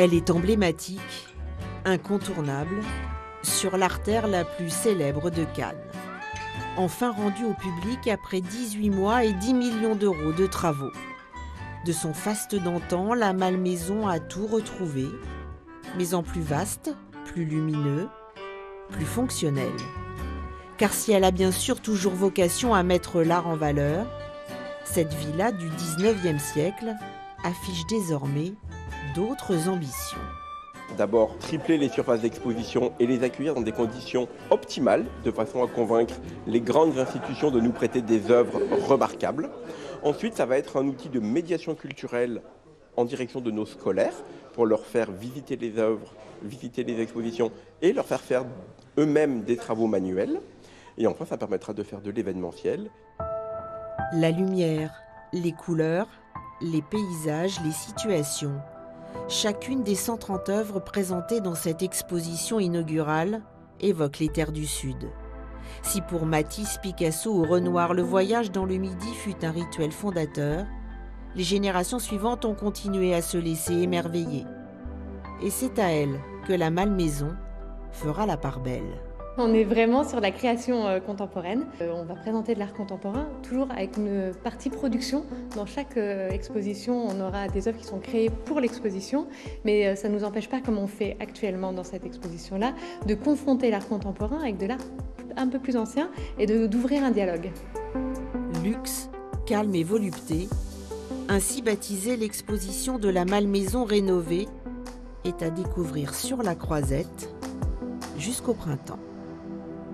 Elle est emblématique, incontournable, sur l'artère la plus célèbre de Cannes. Enfin rendue au public après 18 mois et 10 millions d'euros de travaux. De son faste d'antan, la Malmaison a tout retrouvé, mais en plus vaste, plus lumineux, plus fonctionnel. Car si elle a bien sûr toujours vocation à mettre l'art en valeur, cette villa du 19e siècle affiche désormais d'autres ambitions. D'abord, tripler les surfaces d'exposition et les accueillir dans des conditions optimales, de façon à convaincre les grandes institutions de nous prêter des œuvres remarquables. Ensuite, ça va être un outil de médiation culturelle en direction de nos scolaires, pour leur faire visiter les œuvres, visiter les expositions et leur faire eux-mêmes des travaux manuels. Et enfin, ça permettra de faire de l'événementiel. La lumière, les couleurs, les paysages, les situations. Chacune des 130 œuvres présentées dans cette exposition inaugurale évoque les terres du Sud. Si pour Matisse, Picasso ou Renoir, le voyage dans le Midi fut un rituel fondateur, les générations suivantes ont continué à se laisser émerveiller. Et c'est à elles que la Malmaison fera la part belle. On est vraiment sur la création contemporaine. On va présenter de l'art contemporain, toujours avec une partie production. Dans chaque exposition, on aura des œuvres qui sont créées pour l'exposition, mais ça ne nous empêche pas, comme on fait actuellement dans cette exposition-là, de confronter l'art contemporain avec de l'art un peu plus ancien et d'ouvrir un dialogue. Luxe, calme et volupté, ainsi baptisée l'exposition de la Malmaison rénovée, est à découvrir sur la Croisette jusqu'au printemps.